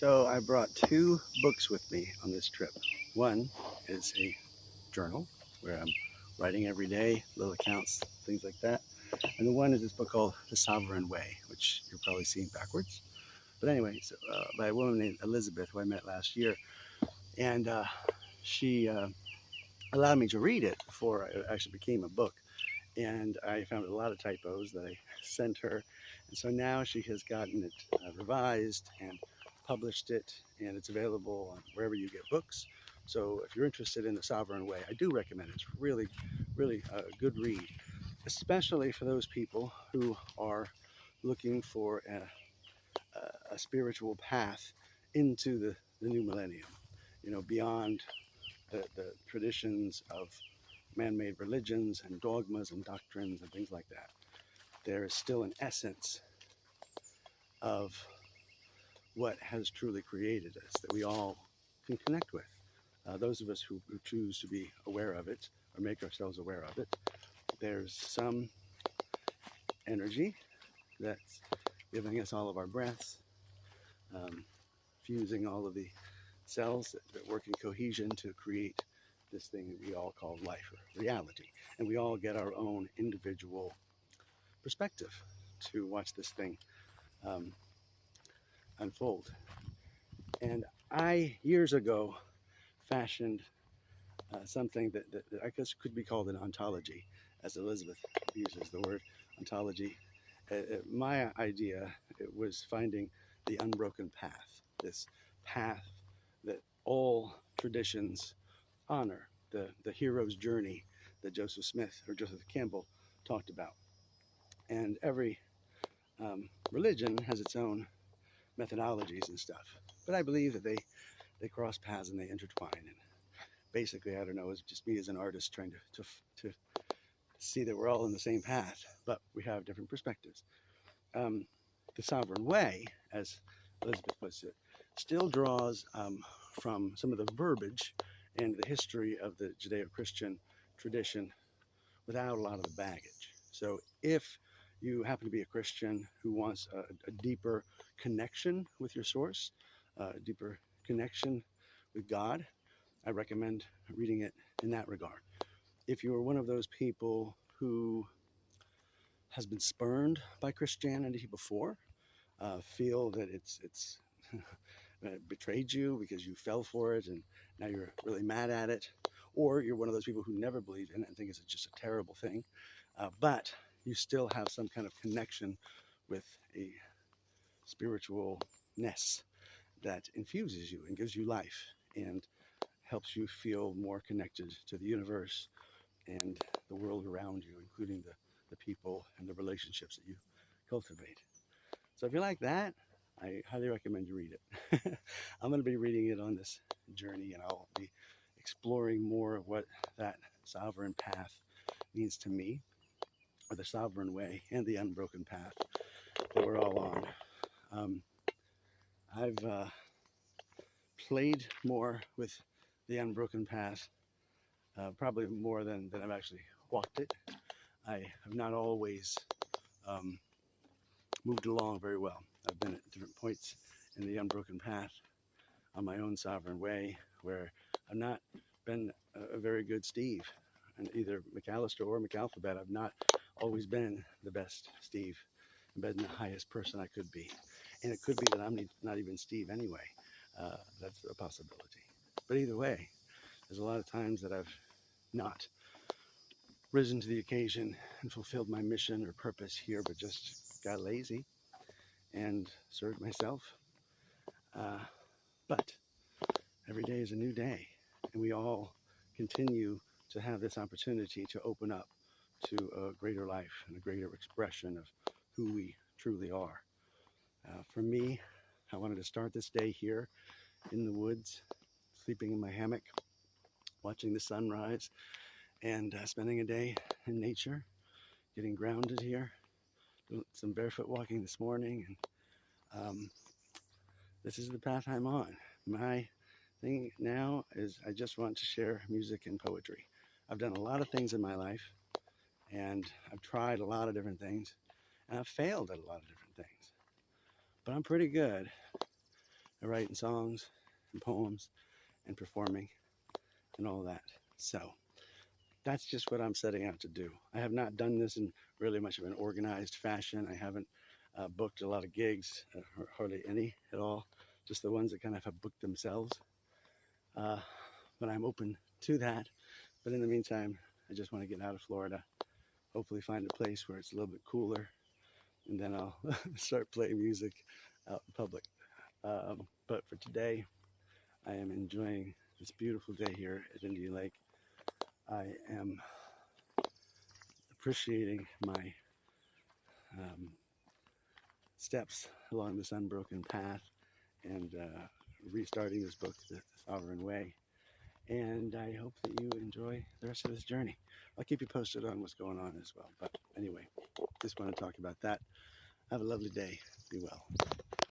So I brought two books with me on this trip. One is a journal where I'm writing every day, little accounts, things like that. And the one is this book called The Sovereign Way, which you're probably seeing backwards. But anyway, by a woman named Elizabeth, who I met last year. And she allowed me to read it before it actually became a book. And I found a lot of typos that I sent her. And so now she has gotten it revised and published it, and it's available wherever you get books. So if you're interested in The Sovereign Way, I do recommend it. It's really, really a good read, especially for those people who are looking for a spiritual path into the new millennium, beyond the traditions of man-made religions and dogmas and doctrines and things like that. There is still an essence of what has truly created us that we all can connect with. Those of us who choose to be aware of it or make ourselves aware of it, there's some energy that's giving us all of our breaths, fusing all of the cells that work in cohesion to create this thing that we all call life or reality. And we all get our own individual perspective to watch this thing um, unfold. And I, years ago, fashioned something that I guess could be called an ontology, as Elizabeth uses the word ontology. My idea it was finding the unbroken path, this path that all traditions honor, the hero's journey that Joseph Smith or Joseph Campbell talked about. And every religion has its own methodologies and stuff. But I believe that they cross paths and they intertwine. And basically, I don't know, it's just me as an artist trying to see that we're all in the same path, but we have different perspectives. The sovereign way, as Elizabeth puts it, still draws from some of the verbiage and the history of the Judeo-Christian tradition without a lot of the baggage. So if you happen to be a Christian who wants a deeper connection with your source, a deeper connection with God, I recommend reading it in that regard. If you are one of those people who has been spurned by Christianity before, feel that it's betrayed you because you fell for it and now you're really mad at it, or you're one of those people who never believed in it and think it's just a terrible thing, but you still have some kind of connection with a spiritualness that infuses you and gives you life and helps you feel more connected to the universe and the world around you, including the people and the relationships that you cultivate. So if you like that, I highly recommend you read it. I'm going to be reading it on this journey, and I'll be exploring more of what that sovereign path means to me, or the sovereign way and the unbroken path that we're all on. I've played more with the unbroken path, probably more than I've actually walked it. I have not always um, moved along very well. I've been at different points in the unbroken path on my own sovereign way where I've not been a very good Steve. And either McAllister or McAlphabet, I've not always been the best Steve and been the highest person I could be. And it could be that I'm not even Steve anyway. That's a possibility. But either way, there's a lot of times that I've not risen to the occasion and fulfilled my mission or purpose here, but just got lazy and served myself. Uh, but every day is a new day, and we all continue to have this opportunity to open up to a greater life and a greater expression of who we truly are. For me, I wanted to start this day here in the woods, sleeping in my hammock, watching the sunrise, and spending a day in nature, getting grounded here, doing some barefoot walking this morning, and this is the path I'm on. My thing now is I just want to share music and poetry. I've done a lot of things in my life, and I've tried a lot of different things, and I've failed at a lot of different things. But I'm pretty good writing songs and poems and performing and all that. So that's just what I'm setting out to do. I have not done this in really much of an organized fashion. I haven't booked a lot of gigs, hardly any at all, just the ones that kind of have booked themselves. But I'm open to that. But in the meantime, I just want to get out of Florida, hopefully find a place where it's a little bit cooler, and then I'll start playing music out in public. But for today, I am enjoying this beautiful day here at Indian Lake. I am appreciating my steps along this unbroken path and restarting this book, The Sovereign Way. And I hope that you enjoy the rest of this journey. I'll keep you posted on what's going on as well. But anyway, just want to talk about that. Have a lovely day. Be well.